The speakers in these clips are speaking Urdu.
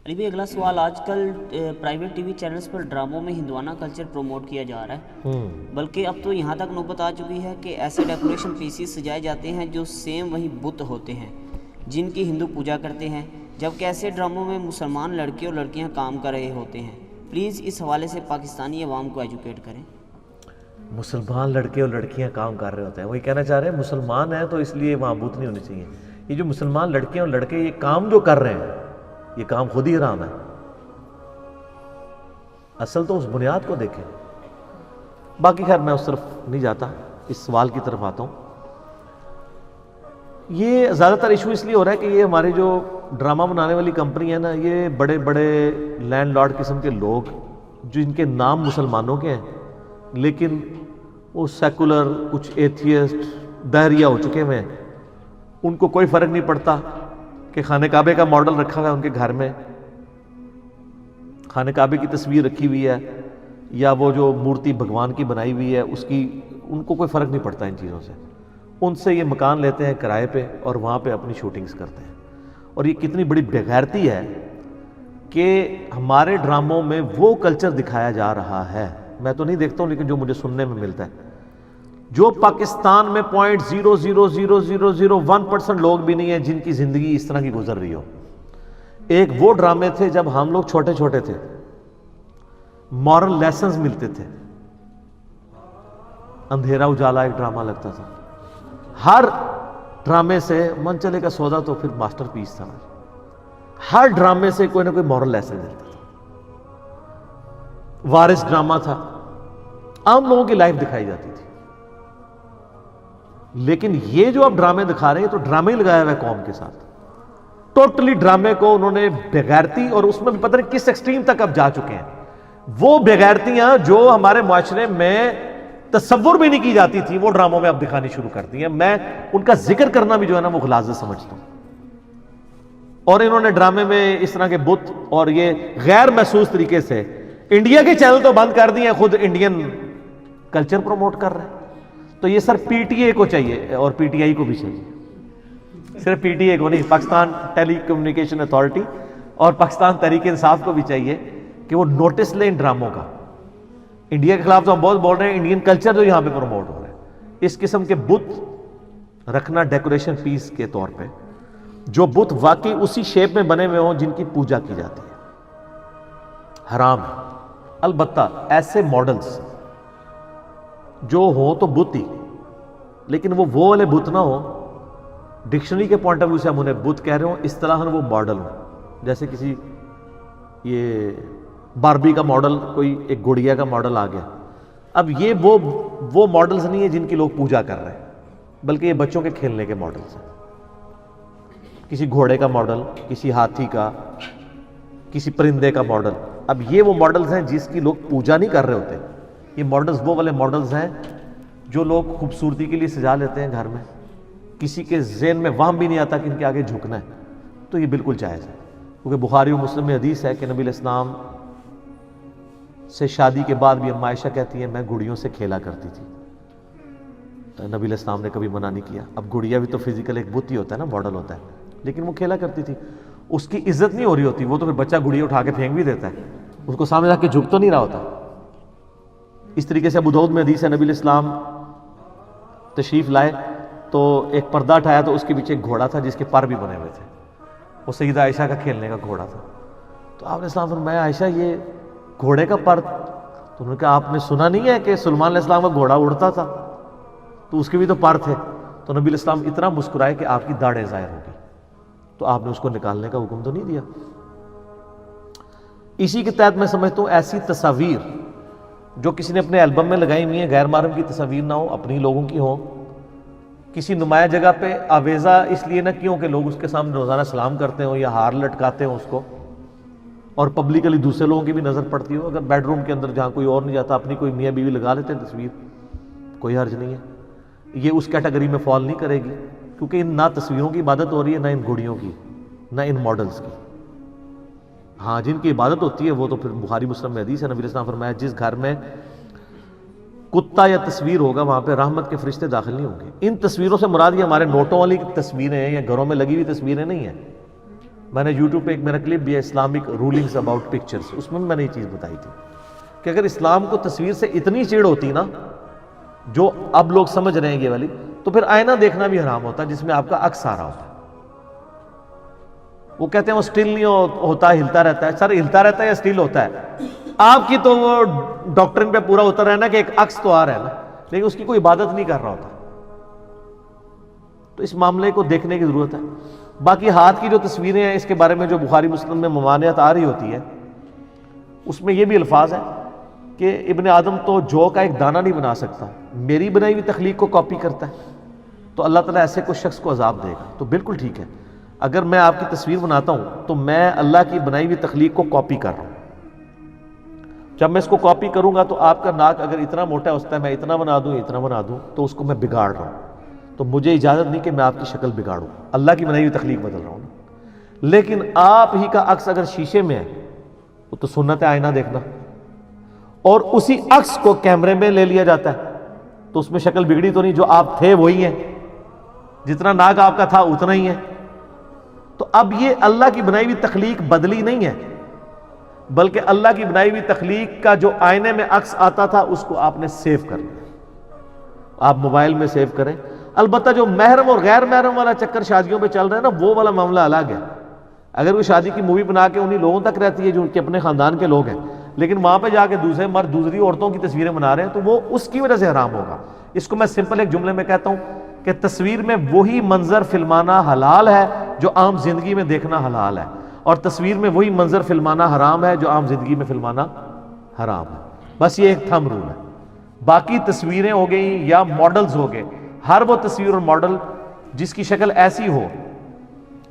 علی بھائی اگلا سوال، آج کل پرائیویٹ ٹی وی چینلز پر ڈراموں میں ہندوانہ کلچر پروموٹ کیا جا رہا ہے، بلکہ اب تو یہاں تک نوبت آ چکی ہے کہ ایسے ڈیکوریشن پیسز سجائے جاتے ہیں جو سیم وہی بت ہوتے ہیں جن کی ہندو پوجا کرتے ہیں، جبکہ ایسے ڈراموں میں مسلمان لڑکے اور لڑکیاں کام کر رہے ہوتے ہیں۔ پلیز اس حوالے سے پاکستانی عوام کو ایجوکیٹ کریں۔ مسلمان لڑکے اور لڑکیاں کام کر رہے ہوتے ہیں، وہی کہنا چاہ رہے ہیں مسلمان ہیں تو اس لیے وہاں بت نہیں ہونی چاہیے۔ یہ جو مسلمان لڑکے اور لڑکے یہ کام جو کر رہے ہیں، یہ کام خود ہی حرام ہے۔ اصل تو اس بنیاد کو دیکھیں۔ باقی خیر میں اس طرف نہیں جاتا، اس سوال کی طرف آتا ہوں۔ یہ زیادہ تر ایشو اس لیے ہو رہا ہے کہ یہ ہمارے جو ڈرامہ بنانے والی کمپنی ہے نا، یہ بڑے بڑے لینڈ لارڈ قسم کے لوگ جو ان کے نام مسلمانوں کے ہیں لیکن وہ سیکولر، کچھ ایتھیسٹ، دہریہ ہو چکے ہوئے ہیں، ان کو کوئی فرق نہیں پڑتا کہ خانہ کعبے کا ماڈل رکھا ہوا ہے ان کے گھر میں، خانہ کعبے کی تصویر رکھی ہوئی ہے یا وہ جو مورتی بھگوان کی بنائی ہوئی ہے اس کی، ان کو کوئی فرق نہیں پڑتا ان چیزوں سے۔ ان سے یہ مکان لیتے ہیں کرائے پہ اور وہاں پہ اپنی شوٹنگز کرتے ہیں۔ اور یہ کتنی بڑی بےغیرتی ہے کہ ہمارے ڈراموں میں وہ کلچر دکھایا جا رہا ہے، میں تو نہیں دیکھتا ہوں لیکن جو مجھے سننے میں ملتا ہے، جو پاکستان میں 0.00001% لوگ بھی نہیں ہیں جن کی زندگی اس طرح کی گزر رہی ہو۔ ایک وہ ڈرامے تھے جب ہم لوگ چھوٹے چھوٹے تھے، مورل لیسنز ملتے تھے، اندھیرا اجالا ایک ڈرامہ لگتا تھا، ہر ڈرامے سے من چلے کا سودا تو پھر ماسٹر پیس تھا، ہر ڈرامے سے کوئی نہ کوئی مورل لیسن ملتا تھا۔ وارث ڈرامہ تھا، عام لوگوں کی لائف دکھائی جاتی تھی۔ لیکن یہ جو اب ڈرامے دکھا رہے ہیں تو ڈرامے ہی لگایا ہوا ہے قوم کے ساتھ، ٹوٹلی ڈرامے کو انہوں نے بےغیرتی، اور اس میں بھی پتہ نہیں کس ایکسٹریم تک اب جا چکے ہیں، وہ بےغیرتیاں جو ہمارے معاشرے میں تصور بھی نہیں کی جاتی تھی وہ ڈراموں میں اب دکھانی شروع کر دی ہیں۔ میں ان کا ذکر کرنا بھی جو ہے نا وہ غلاظت سمجھتا ہوں۔ اور انہوں نے ڈرامے میں اس طرح کے بت اور یہ غیر محسوس طریقے سے انڈیا کے چینل تو بند کر دیے ہیں، خود انڈین کلچر پروموٹ کر رہے ہیں۔ تو یہ سر پی ٹی اے کو چاہیے اور پی ٹی آئی کو بھی چاہیے، صرف پی ٹی اے کو نہیں، پاکستان ٹیلی کمیونیکیشن اتھارٹی اور پاکستان تحریک انصاف کو بھی چاہیے کہ وہ نوٹس لیں ان ڈراموں کا۔ انڈیا کے خلاف تو ہم بہت بول رہے ہیں، انڈین کلچر جو یہاں پہ پروموٹ ہو رہا ہے، اس قسم کے بت رکھنا ڈیکوریشن پیس کے طور پہ، جو بت واقعی اسی شیپ میں بنے ہوئے ہوں جن کی پوجا کی جاتی ہے، حرام ہے۔ البتہ ایسے ماڈلز جو ہوں تو بت ہی، لیکن وہ والے بت نہ ہوں، ڈکشنری کے پوائنٹ آف ویو سے ہم انہیں بت کہہ رہے ہوں، اس طرح وہ ماڈل ہوں، جیسے کسی یہ باربی کا ماڈل، کوئی ایک گڑیا کا ماڈل آ گیا۔ اب یہ وہ ماڈلز نہیں ہیں جن کی لوگ پوجا کر رہے ہیں، بلکہ یہ بچوں کے کھیلنے کے ماڈلز ہیں۔ کسی گھوڑے کا ماڈل، کسی ہاتھی کا، کسی پرندے کا ماڈل۔ اب یہ وہ ماڈلز ہیں جس کی لوگ پوجا نہیں کر رہے ہوتے، یہ ماڈلز وہ والے ماڈلز ہیں جو لوگ خوبصورتی کے لیے سجا لیتے ہیں گھر میں، کسی کے ذہن میں وہم بھی نہیں آتا کہ ان کے آگے جھکنا ہے، تو یہ بالکل جائز ہے۔ کیونکہ بخاری و مسلم میں حدیث ہے کہ نبی علیہ السلام سے شادی کے بعد بھی اما عائشہ کہتی ہیں میں گڑیوں سے کھیلا کرتی تھی، نبی علیہ السلام نے کبھی منع نہیں کیا۔ اب گڑیا بھی تو فزیکل ایک بت ہی ہوتا ہے نا، ماڈل ہوتا ہے، لیکن وہ کھیلا کرتی تھی، اس کی عزت نہیں ہو رہی ہوتی، وہ تو پھر بچہ گڑیا اٹھا کے پھینک بھی دیتا ہے، اس کو سامنے رکھ کے جھک تو نہیں رہا ہوتا۔ اس طریقے سے ابو داؤد میں حدیث ہے، نبی علیہ السلام تشریف لائے تو ایک پردہ اٹھایا تو اس کے پیچھے ایک گھوڑا تھا جس کے پر بھی بنے ہوئے تھے، وہ سیدہ عائشہ کا کھیلنے کا گھوڑا تھا۔ تو آپ نے السلام فرمایا عائشہ یہ گھوڑے کا پر، تو انہوں نے کہا آپ نے سنا نہیں ہے کہ سلیمان علیہ السلام کا گھوڑا اڑتا تھا تو اس کے بھی تو پر تھے؟ تو نبی علیہ السلام اتنا مسکرائے کہ آپ کی داڑھیں ظاہر ہو گئی، تو آپ نے اس کو نکالنے کا حکم تو نہیں دیا۔ اسی کے تحت میں سمجھتا ہوں ایسی تصاویر جو کسی نے اپنے البم میں لگائی ہوئی ہیں، غیر محرم کی تصاویر نہ ہو، اپنی لوگوں کی ہوں، کسی نمایاں جگہ پہ آویزہ اس لیے نہ کیوں کہ لوگ اس کے سامنے روزانہ سلام کرتے ہوں یا ہار لٹکاتے ہوں اس کو، اور پبلکلی دوسرے لوگوں کی بھی نظر پڑتی ہو۔ اگر بیڈ روم کے اندر جہاں کوئی اور نہیں جاتا اپنی کوئی میاں بیوی لگا لیتے ہیں تصویر، کوئی حرج نہیں ہے، یہ اس کیٹیگری میں فال نہیں کرے گی، کیونکہ ان نہ تصویروں کی عبادت ہو رہی ہے، نہ ان گھڑیوں کی، نہ ان ماڈلز کی۔ ہاں جن کی عبادت ہوتی ہے وہ تو پھر بخاری مسلم میں حدیث ہے، نبی علیہ السلام فرمایا جس گھر میں کتا یا تصویر ہوگا وہاں پہ رحمت کے فرشتے داخل نہیں ہوں گے۔ ان تصویروں سے مراد یہ ہمارے نوٹوں والی تصویریں ہیں یا گھروں میں لگی ہوئی تصویریں نہیں ہیں، میں نے یوٹیوب پہ ایک میرا کلپ بھی ہے اسلامک رولنگز اباؤٹ پکچرز، اس میں بھی میں نے یہ چیز بتائی تھی کہ اگر اسلام کو تصویر سے اتنی چڑ ہوتی نا جو اب لوگ سمجھ رہے ہیں یہ والی، تو پھر آئینہ دیکھنا بھی حرام ہوتا جس میں آپ کا عکس آ رہا ہوتا ہے۔ وہ کہتے ہیں وہ سٹل نہیں ہوتا، ہلتا رہتا ہے۔ سر ہلتا رہتا ہے یا سٹل ہوتا ہے؟ آپ کی تو وہ ڈاکٹرن پہ پورا اتر رہا ہے نا کہ ایک عکس تو آ رہا ہے نا، لیکن اس کی کوئی عبادت نہیں کر رہا ہوتا۔ تو اس معاملے کو دیکھنے کی ضرورت ہے۔ باقی ہاتھ کی جو تصویریں ہیں اس کے بارے میں جو بخاری مسلم میں ممانعت آ رہی ہوتی ہے، اس میں یہ بھی الفاظ ہیں کہ ابن آدم تو جو کا ایک دانہ نہیں بنا سکتا، میری بنائی ہوئی تخلیق کو کاپی کرتا ہے تو اللہ تعالیٰ ایسے کوئی شخص کو عذاب دے گا۔ تو بالکل ٹھیک ہے، اگر میں آپ کی تصویر بناتا ہوں تو میں اللہ کی بنائی ہوئی تخلیق کو کاپی کر رہا ہوں۔ جب میں اس کو کاپی کروں گا تو آپ کا ناک اگر اتنا موٹا ہوتا ہے، میں اتنا بنا دوں تو اس کو میں بگاڑ رہا ہوں، تو مجھے اجازت نہیں کہ میں آپ کی شکل بگاڑوں، اللہ کی بنائی ہوئی تخلیق بدل رہا ہوں۔ لیکن آپ ہی کا عکس اگر شیشے میں ہے تو سنت ہے آئینہ دیکھنا، اور اسی عکس کو کیمرے میں لے لیا جاتا ہے تو اس میں شکل بگڑی تو نہیں، جو آپ تھے وہی ہیں، جتنا ناک آپ کا تھا اتنا ہی ہے۔ تو اب یہ اللہ کی بنائی ہوئی تخلیق بدلی نہیں ہے، بلکہ اللہ کی بنائی ہوئی تخلیق کا جو آئینے میں عکس آتا تھا اس کو آپ نے سیو کر لیا۔ آپ موبائل میں سیو کریں۔ البتہ جو محرم اور غیر محرم والا چکر شادیوں پہ چل رہا ہے نا، وہ والا معاملہ الگ ہے۔ اگر وہ شادی کی مووی بنا کے انہی لوگوں تک رہتی ہے جو ان کے اپنے خاندان کے لوگ ہیں، لیکن وہاں پہ جا کے دوسرے مرد دوسری عورتوں کی تصویریں بنا رہے ہیں تو وہ اس کی وجہ سے حرام ہوگا۔ اس کو میں سمپل ایک جملے میں کہتا ہوں کہ تصویر میں وہی منظر فلمانا حلال ہے جو عام زندگی میں دیکھنا حلال ہے، اور تصویر میں وہی منظر فلمانا حرام ہے جو عام زندگی میں فلمانا حرام ہے۔ بس یہ ایک تھم رول ہے۔ باقی تصویریں ہو گئیں یا ماڈلز ہو گئے، ہر وہ تصویر اور ماڈل جس کی شکل ایسی ہو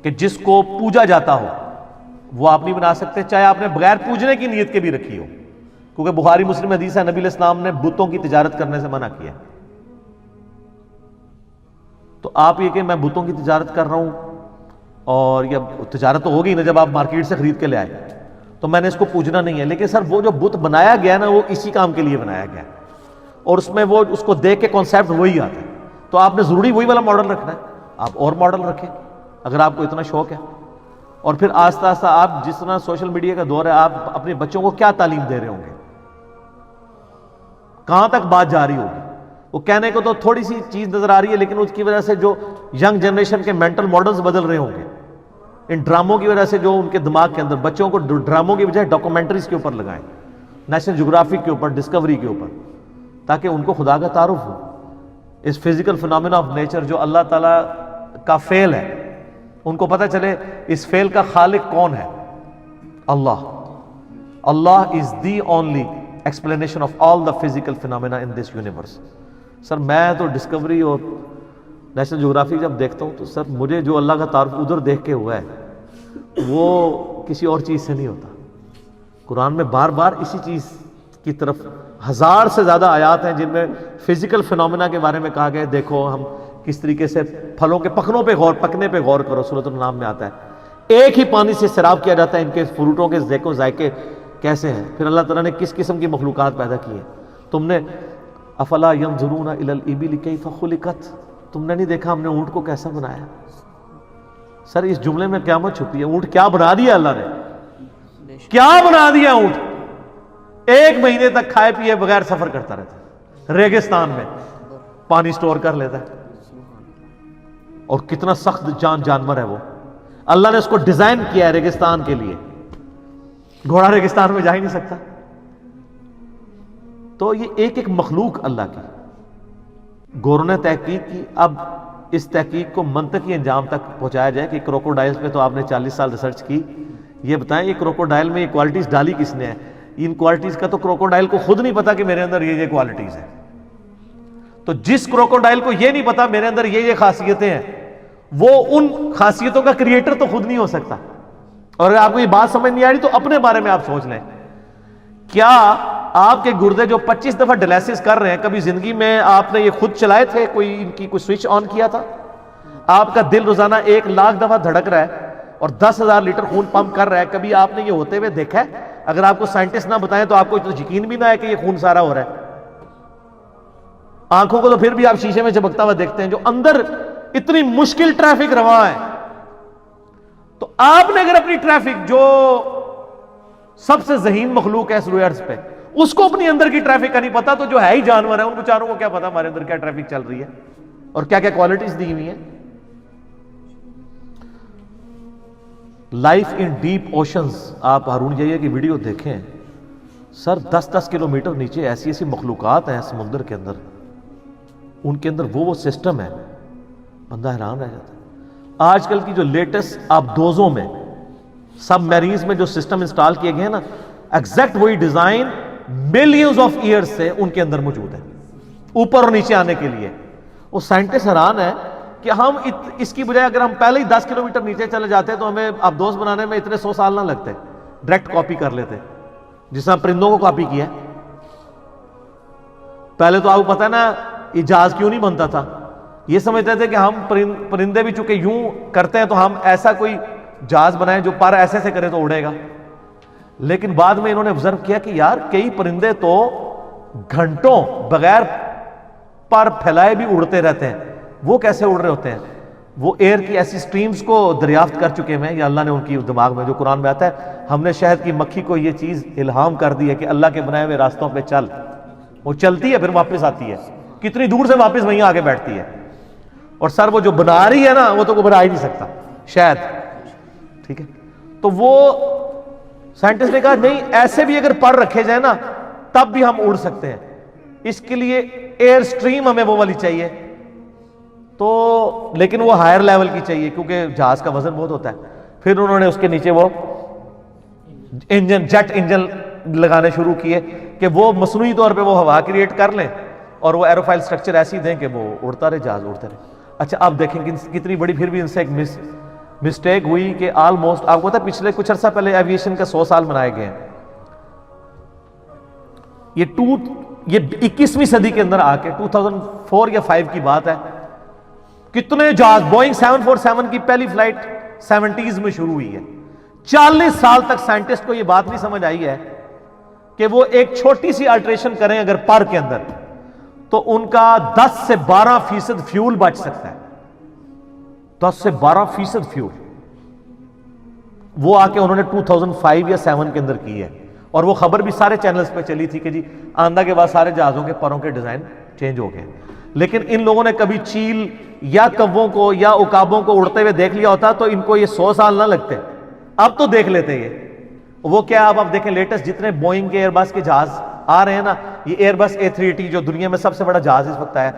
کہ جس کو پوجا جاتا ہو وہ آپ نہیں بنا سکتے، چاہے آپ نے بغیر پوجنے کی نیت کے بھی رکھی ہو، کیونکہ بخاری مسلم حدیث ہے نبی علیہ السلام نے بتوں کی تجارت کرنے سے منع کیا۔ تو آپ یہ کہ میں بتوں کی تجارت کر رہا ہوں، اور یہ تجارت تو ہوگی نا جب آپ مارکیٹ سے خرید کے لے آئے، تو میں نے اس کو پوجنا نہیں ہے، لیکن سر وہ جو بت بنایا گیا نا وہ اسی کام کے لیے بنایا گیا، اور اس میں وہ اس کو دیکھ کے کانسیپٹ وہی آتا ہے، تو آپ نے ضروری وہی والا ماڈل رکھنا ہے؟ آپ اور ماڈل رکھیں اگر آپ کو اتنا شوق ہے۔ اور پھر آہستہ آہستہ آپ جس طرح سوشل میڈیا کا دور ہے، آپ اپنے بچوں کو کیا تعلیم دے رہے ہوں گے، کہاں تک بات جا رہی ہوگی؟ وہ کہنے کو تو تھوڑی سی چیز نظر آ رہی ہے، لیکن اس کی وجہ سے جو ینگ جنریشن کے مینٹل ماڈلز بدل رہے ہوں گے، ان ڈراموں کی وجہ سے جو ان کے دماغ کے اندر، بچوں کو ڈراموں کی بجائے ڈاکومنٹریز کے اوپر لگائیں، نیشنل جغرافک کے اوپر، ڈسکوری کے اوپر، تاکہ ان کو خدا کا تعارف ہو، اس فزیکل فنامنا آف نیچر جو اللہ تعالیٰ کا فعل ہے، ان کو پتہ چلے اس فعل کا خالق کون ہے، Allah. Allah is the only explanation of all the physical phenomena in this universe. Sir میں تو ڈسکوری اور نیشنل جغرافی جب دیکھتا ہوں تو سر مجھے جو اللہ کا تعارف ادھر دیکھ کے ہوا ہے وہ کسی اور چیز سے نہیں ہوتا۔ قرآن میں بار بار اسی چیز کی طرف 1000 سے زیادہ آیات ہیں جن میں فزیکل فنامنا کے بارے میں کہا گیا ہے، دیکھو ہم کس طریقے سے پھلوں کے پکنے پہ غور کرو، سورۃ الانعام میں آتا ہے، ایک ہی پانی سے سیراب کیا جاتا ہے، ان کے فروٹوں کے ذائقے کیسے ہیں، پھر اللہ تعالیٰ نے کس قسم کی مخلوقات پیدا کی ہیں۔ تم نے افلا ینظرون الی الابل کیف خلقت، تم نے نہیں دیکھا ہم نے اونٹ کو کیسا بنایا؟ سر اس جملے میں قیامت چھپی ہے۔ اونٹ کیا بنا دیا اللہ نے، کیا بنا دیا اونٹ؟ 1 مہینے تک کھائے پیے بغیر سفر کرتا رہتا، ریگستان میں پانی سٹور کر لیتا ہے، اور کتنا سخت جانور ہے وہ۔ اللہ نے اس کو ڈیزائن کیا ہے ریگستان کے لیے، گھوڑا ریگستان میں جا ہی نہیں سکتا۔ تو یہ ایک ایک مخلوق اللہ کی، گوروں نے تحقیق کی، اب اس تحقیق کو منطقی انجام تک پہنچایا جائے کہ کروکوڈائلز پہ تو آپ نے 40 سال ریسرچ کی، یہ بتائیں یہ کروکوڈائل میں یہ کوالٹیز ڈالی کس نے ہے؟ ان کوالٹیز کا تو کروکوڈائل کو خود نہیں پتا کہ میرے اندر یہ کوالٹیز ہیں۔ تو جس کروکوڈائل کو یہ نہیں پتا میرے اندر یہ خاصیتیں ہیں، وہ ان خاصیتوں کا کریٹر تو خود نہیں ہو سکتا۔ اور اگر آپ کو یہ بات سمجھ نہیں آ رہی تو اپنے بارے میں آپ سوچ لیں، کیا آپ کے گردے جو 25 دفعہ ڈیلیسس کر رہے ہیں، کبھی زندگی میں آپ نے یہ خود چلائے تھے؟ کوئی ان کی کوئی سوئچ آن کیا تھا؟ آپ کا دل روزانہ 1 لاکھ دفعہ دھڑک رہا ہے اور 10,000 لیٹر خون پمپ کر رہا ہے، کبھی آپ نے یہ ہوتے ہوئے دیکھا ہے؟ اگر آپ کو سائنٹسٹ نہ بتائیں تو آپ کو یقین بھی نہ ہے کہ یہ خون سارا ہو رہا ہے۔ آنکھوں کو تو پھر بھی آپ شیشے میں چمکتا ہوا دیکھتے ہیں، جو اندر اتنی مشکل ٹریفک رواں ہے، تو آپ نے اگر اپنی ٹریفک جو سب سے ذہین مخلوق ہے اس روئے ارض پہ, اس کو اپنی اندر کی ٹریفک کا نہیں پتا, تو جو ہے ہی جانور ہے ان بیچاروں کو کیا پتا ہمارے اندر کیا ٹریفک چل رہی ہے اور کیا کیا کوالٹیز دی ہوئی ہیں. لائف ان ڈیپ اوشنز, آپ ہارون جائیے کی ویڈیو دیکھیں سر, 10-10 کلومیٹر نیچے ایسی ایسی مخلوقات ہیں سمندر کے اندر, ان کے اندر وہ سسٹم ہے, بندہ حیران رہ جاتا ہے. آج کل کی جو لیٹسٹ آبدوزوں میں سب میرینز میں جو سسٹم انسٹال کیے گئے ہیں نا, ایگزیکٹ وہی ڈیزائن ملینز آف ایئرز سے ان کے اندر موجود ہے اوپر اور نیچے آنے کے لیے. وہ سائنٹسٹ حیران ہے کہ ہم اس کی بجائے اگر ہم پہلے ہی 10 کلومیٹر نیچے چلے جاتے تو ہمیں آبدوز بنانے میں اتنے 100 سال نہ لگتے, ڈائریکٹ کاپی کر لیتے جس طرح پرندوں کو کاپی کیا. پہلے تو آپ کو پتا ہے نا یہ جہاز کیوں نہیں بنتا تھا, یہ سمجھتے تھے کہ ہم پرندے بھی چونکہ یوں کرتے ہیں تو ہم ایسا کوئی جہاز بنائیں جو پر ایسے سے کرے تو اڑے گا. لیکن بعد میں انہوں نے آبزرو کیا کہ یار کئی پرندے تو گھنٹوں بغیر پر پھیلائے بھی اڑتے رہتے ہیں. وہ کیسے اڑ رہے ہوتے ہیں؟ وہ ایئر کی ایسی سٹریمز کو دریافت کر چکے ہیں, یا اللہ نے ان کی دماغ میں, جو قرآن میں آتا ہے ہم نے شہد کی مکھی کو یہ چیز الہام کر دی ہے کہ اللہ کے بنائے ہوئے راستوں پہ چل, وہ چلتی ہے پھر واپس آتی ہے, کتنی دور سے واپس وہیں آگے بیٹھتی ہے. اور سر وہ جو بنا رہی ہے نا وہ تو کوئی بنا ہی نہیں سکتا شاید, ٹھیک ہے. تو وہ سائنٹسٹ نے کہا نہیں, ایسے بھی اگر پر رکھے جائیں نا تب بھی ہم اڑ سکتے ہیں, اس کے لیے ایئر سٹریم ہمیں وہ والی چاہیے. تو لیکن وہ ہائر لیول کی چاہیے کیونکہ جہاز کا وزن بہت ہوتا ہے. پھر انہوں نے اس کے نیچے وہ انجن, جیٹ انجن لگانے شروع کیے کہ وہ مصنوعی طور پہ وہ ہوا کریٹ کر لیں اور وہ ایروفائل سٹرکچر ایسی دیں کہ وہ اڑتا رہے, جہاز اڑتا رہے. اچھا اب دیکھیں کہ کتنی بڑی پھر بھی ان سے ایک مسٹیک ہوئی کہ آلموسٹ آپ کو پتا ہے پچھلے کچھ عرصہ پہلے ایویشن کا 100 سال منائے گئے ہیں. یہ 21ویں صدی کے اندر آ کے 2004 یا 5 کی بات ہے, کتنے جہاز, بوئنگ 747 کی پہلی فلائٹ 70s میں شروع ہوئی ہے. 40 سال تک سائنٹسٹ کو یہ بات نہیں سمجھ آئی ہے کہ وہ ایک چھوٹی سی الٹریشن کریں اگر پر کے اندر تو ان کا 10 سے 12% فیول بچ سکتا ہے. 10 سے 12% فیول وہ آ کے انہوں نے 2005 یا 7 کے اندر کی ہے. اور وہ خبر بھی سارے چینلز پہ چلی تھی کہ جی آندہ کے بعد سارے جہازوں کے پروں کے ڈیزائن چینج ہو گئے. لیکن ان لوگوں نے کبھی چیل یا کووں کو یا عقابوں کو اڑتے ہوئے دیکھ لیا ہوتا تو ان کو یہ 100 سال نہ لگتے. اب تو دیکھ لیتے یہ. وہ کیا اب آپ دیکھیں لیٹسٹ جتنے بوئنگ کے ایئر بس کے جہاز آ رہے ہیں نا, یہ ایئر بس A380 جو دنیا میں سب سے بڑا جہاز اس وقت ہے,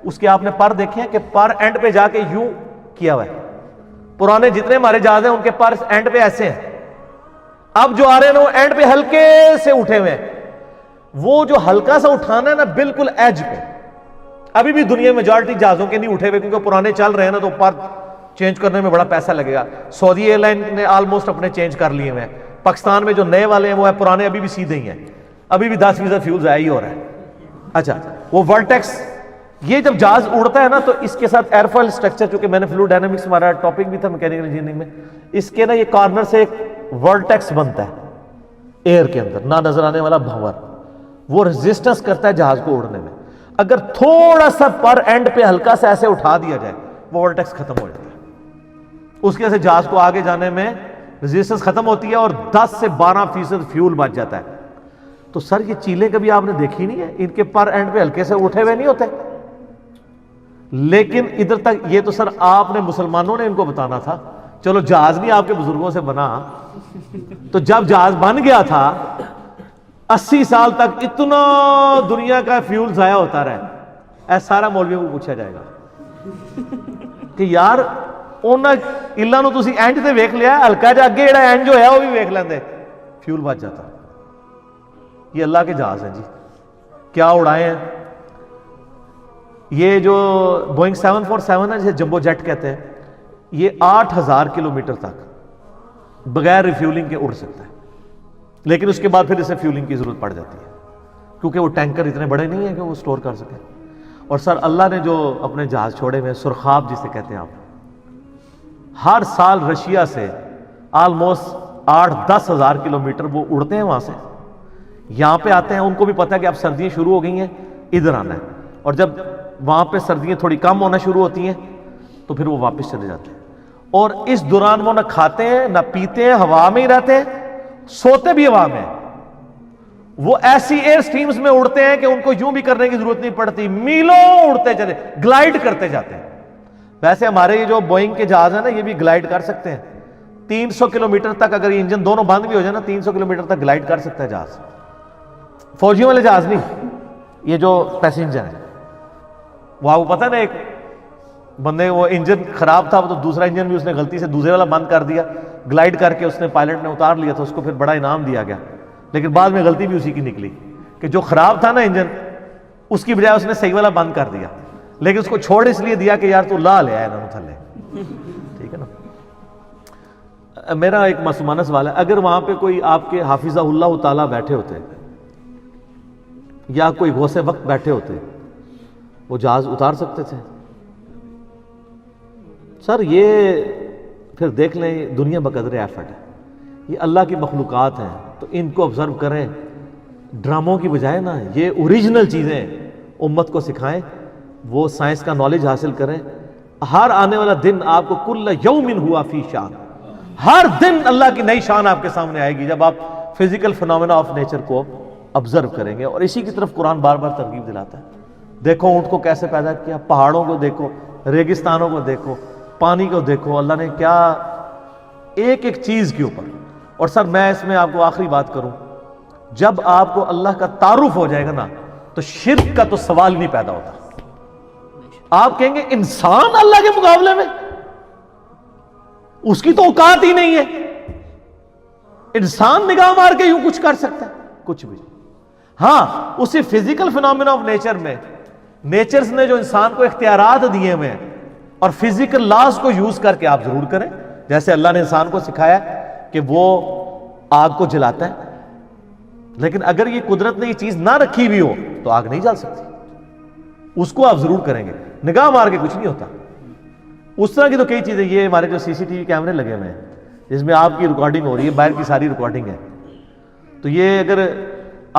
اس کے آپ نے پر دیکھے ہیں کہ پر اینڈ پہ جا کے یوں کیا ہوا ہے. پرانے جتنے ہمارے جہاز ہیں ان کے پر اینڈ پہ ایسے ہیں. اب جو آ رہے ہیں وہ اینڈ پہ ہلکے سے اٹھے ہوئے ہیں. وہ جو ہلکا سا اٹھانا ہے نا بالکل ایج پہ, ابھی بھی دنیا میں میجارٹی جہازوں کے نہیں اٹھے ہوئے کیونکہ پرانے چل رہے ہیں نا, تو پر چینج کرنے میں بڑا پیسہ لگے گا. سعودی ایئر لائن نے آلموسٹ اپنے چینج کر لیے ہیں. پاکستان میں جو نئے والے ہیں وہ ہے پرانے ابھی بھی سیدھے ہی ہیں, ابھی بھی 10% فیول ضائع ہی ہو رہا ہے. اچھا وہ ورٹیکس, یہ جب جہاز اڑتا ہے نا تو اس کے ساتھ ایئرفوائل سٹرکچر, چونکہ میں نے فلوئڈ ڈائنامکس ہمارا ٹاپک بھی تھا میکینیکل انجینئرنگ میں, اس کے نا یہ کارنر سے ایک ورٹیکس بنتا ہے ایئر کے اندر, نہ نظر آنے والا بھنور, وہ ریزسٹنس کرتا ہے جہاز کو اڑنے میں. اگر تھوڑا سا پر اینڈ پہ ہلکا سا ایسے اٹھا دیا جائے وہ ورٹیکس ختم ہو جاتا ہے. اس کی وجہ سے جہاز کو آگے جانے میں ریزسٹنس ختم ہوتی ہے اور 10 سے 12% فیول بچ جاتا ہے. تو سر یہ چیلیں کبھی آپ نے دیکھی نہیں ہے, ان کے پر اینڈ پہ ہلکے سے اٹھے ہوئے نہیں ہوتے. لیکن ادھر تک یہ تو سر آپ نے مسلمانوں نے ان کو بتانا تھا. چلو جہاز نہیں آپ کے بزرگوں سے بنا, تو جب جہاز بن گیا تھا 80 سال تک اتنا دنیا کا فیول ضائع ہوتا رہا. ایسا سارا مولویوں کو پوچھا جائے گا کہ یار اللہ نو تسی اینڈ تے ویکھ لیا, ہلکا جا اگے جڑا اینڈ جو ہے وہ بھی ویکھ لیندے, فیول بچ جاتا. یہ اللہ کے جہاز ہیں جی, کیا اڑائے ہیں. یہ جو بوئنگ 747 ہے جسے جمبو جیٹ کہتے ہیں, یہ 8000 کلومیٹر تک بغیر ریفیولنگ کے اڑ سکتا ہے. لیکن اس کے بعد پھر اسے فیولنگ کی ضرورت پڑ جاتی ہے کیونکہ وہ ٹینکر اتنے بڑے نہیں ہیں کہ وہ سٹور کر سکے. اور سر اللہ نے جو اپنے جہاز چھوڑے ہوئے سرخاب جسے کہتے ہیں آپ, ہر سال رشیا سے آلموسٹ 8-10 ہزار کلومیٹر وہ اڑتے ہیں وہاں سے, یہاں پہ آتے ہیں. ان کو بھی پتہ ہے کہ اب سردیاں شروع ہو گئی ہیں, ادھر آنا ہے. اور جب وہاں پہ سردیاں تھوڑی کم ہونا شروع ہوتی ہیں تو پھر وہ واپس چلے جاتے ہیں. اور اس دوران وہ نہ کھاتے ہیں نہ پیتے ہیں، ہوا میں ہی رہتے ہیں، سوتے بھی ہوا میں، وہ ایسی ایئر سٹریمز میں اڑتے ہیں کہ ان کو یوں بھی کرنے کی ضرورت نہیں پڑتی، میلوں اڑتے چلے، گلائڈ کرتے جاتے ہیں۔ ویسے ہمارے یہ جو بوئنگ کے جہاز ہیں نا، یہ بھی گلائڈ کر سکتے ہیں 300 کلومیٹر تک، اگر یہ انجن دونوں بند بھی ہو جائے نا 300 کلومیٹر تک گلائڈ کر سکتا ہے جہاز، فوجیوں والے جہاز نہیں، یہ جو پیسنجر ہیں۔ وہ آپ کو پتہ نا، ایک بندے وہ انجن خراب تھا، وہ تو دوسرا انجن بھی اس نے غلطی سے دوسرے والا بند کر دیا، گلائڈ کر کے اس نے پائلٹ نے اتار لیا تھا، اس کو پھر بڑا انعام دیا گیا، لیکن بعد میں غلطی بھی اسی کی نکلی کہ جو خراب تھا نا انجن، اس کی بجائے اس نے صحیح والا بند کر دیا، لیکن اس کو چھوڑ اس لیے دیا کہ یار تو لا لے آئے نا تھلے، ٹھیک ہے نا۔ میرا ایک معصومانہ سوال ہے، اگر وہاں پہ کوئی آپ کے حافظہ اللہ تعالیٰ بیٹھے ہوتے یا کوئی غوث وقت بیٹھے ہوتے، وہ جہاز اتار سکتے تھے؟ سر یہ پھر دیکھ لیں، دنیا بقدر ایفرٹ ہے، یہ اللہ کی مخلوقات ہیں تو ان کو آبزرو کریں، ڈراموں کی بجائے نا یہ اوریجنل چیزیں امت کو سکھائیں، وہ سائنس کا نالج حاصل کریں۔ ہر آنے والا دن آپ کو کل یوم ہوا فی شان، ہر دن اللہ کی نئی شان آپ کے سامنے آئے گی جب آپ فزیکل فنومینا آف نیچر کو آبزرو کریں گے، اور اسی کی طرف قرآن بار بار ترغیب دلاتا ہے۔ دیکھو اونٹ کو کیسے پیدا کیا، پہاڑوں کو دیکھو، ریگستانوں کو دیکھو، پانی کو دیکھو، اللہ نے کیا ایک ایک چیز کے اوپر۔ اور سر میں اس میں آپ کو آخری بات کروں، جب آپ کو اللہ کا تعارف ہو جائے گا نا تو شرک کا تو سوال نہیں پیدا ہوتا۔ آپ کہیں گے انسان اللہ کے مقابلے میں اس کی تو اوقات ہی نہیں ہے، انسان نگاہ مار کے یوں کچھ کر سکتا ہے؟ کچھ بھی۔ ہاں اسی فزیکل فنومینا آف نیچر میں نیچرز نے جو انسان کو اختیارات دیے ہوئے ہیں اور فزیکل لاز کو یوز کر کے آپ ضرور کریں، جیسے اللہ نے انسان کو سکھایا کہ وہ آگ کو جلاتا ہے، لیکن اگر یہ قدرت نے یہ چیز نہ رکھی بھی ہو تو آگ نہیں جل سکتی، اس کو آپ ضرور کریں گے، نگاہ مار کے کچھ نہیں ہوتا۔ اس طرح کی تو کئی چیزیں، یہ ہمارے جو CCTV کیمرے لگے ہوئے ہیں جس میں آپ کی ریکارڈنگ ہو رہی ہے، باہر کی ساری ریکارڈنگ ہے، تو یہ اگر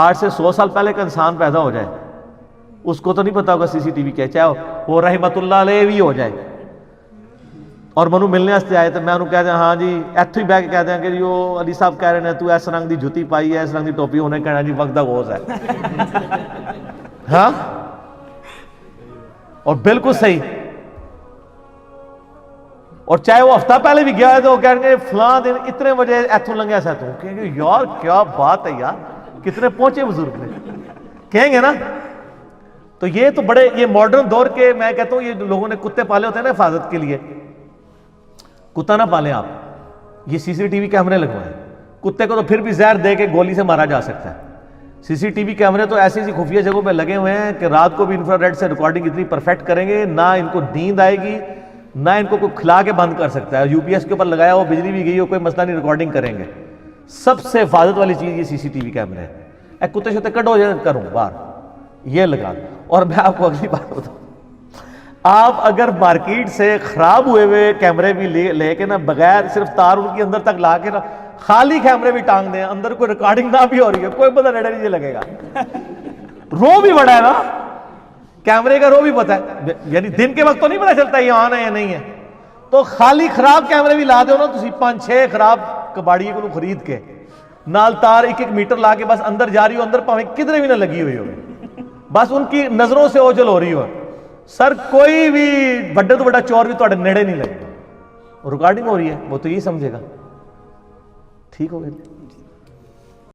8 سے 100 سال پہلے کا انسان پیدا ہو جائے اس کو تو نہیں پتا ہوگا CCTV کیا، چاہے وہ رحمت اللہ علیہ بھی ہو جائے اور منو ملنے واسطے آئے تو میں انہوں کہہ دیں ہاں جی ایتھو ہی بہ کے کہہ دیں کہ جو علی صاحب کہہ رہے ہیں تو اس رنگ دی جوتی پائی ہے، اس رنگ دی ٹوپی، ہونے کہنا جی وقت دا غوث ہے۔ ہاں اور بالکل صحیح، اور چاہے وہ ہفتہ پہلے بھی گیا ہے تو وہ کہیں گے فلاں دن اتنے بجے ایتھوں لنگیا سا، تو کہیں گے یار کیا بات ہے یار، کتنے پہنچے بزرگ نے، کہیں گے نا۔ تو یہ تو بڑے، یہ ماڈرن دور کے، میں کہتا ہوں یہ لوگوں نے کتے پالے ہوتے ہیں نا حفاظت کے لیے، کتا نہ پالیں آپ، یہ CCTV کیمرے لگوائیں۔ کتے کو تو پھر بھی زہر دے کے گولی سے مارا جا سکتا ہے، CCTV کیمرے تو ایسی خفیہ جگہوں پہ لگے ہوئے ہیں کہ رات کو بھی انفراریڈ سے ریکارڈنگ اتنی پرفیکٹ کریں گے، نہ ان کو نیند آئے گی، نہ ان کو کوئی کھلا کے بند کر سکتا ہے۔ UPS کے اوپر لگایا ہو، بجلی بھی گئی ہو، کوئی مسئلہ نہیں، ریکارڈنگ کریں گے۔ سب سے حفاظت والی چیز یہ CCTV کیمرے ہیں۔ اے کتے شتے کٹ ہو جائے کروں باہر، یہ لگا۔ اور میں آپ کو اگلی بات بتاؤں، آپ اگر مارکیٹ سے خراب ہوئے ہوئے کیمرے بھی لے کے نا، بغیر صرف تار ان کی اندر تک لا کے نا، خالی کیمرے بھی ٹانگ دیں، اندر کوئی ریکارڈنگ نہ بھی ہو رہی ہے، کوئی پتہ نہیں لگے گا۔ رو بھی بڑا ہے نا کیمرے کا، رو بھی پتہ ہے، یعنی دن کے وقت تو نہیں پتہ چلتا یہ آن ہے یا نہیں ہے، تو خالی خراب کیمرے بھی لا دو نا، تسی 5-6 خراب کباڑی کو خرید کے نال تار 1-1 میٹر لا کے بس اندر جا رہی ہو، اندر پاویں کدھر بھی نہ لگی ہوئی ہوئے، بس ان کی نظروں سے اوجھل ہو رہی ہو، سر کوئی بھی بڑے تو بڑا چور بھی تھوڑے نیڑے نہیں لگے گا، ریکارڈنگ ہو رہی ہے وہ تو یہی سمجھے گا۔ ٹھیک ہو گیا؟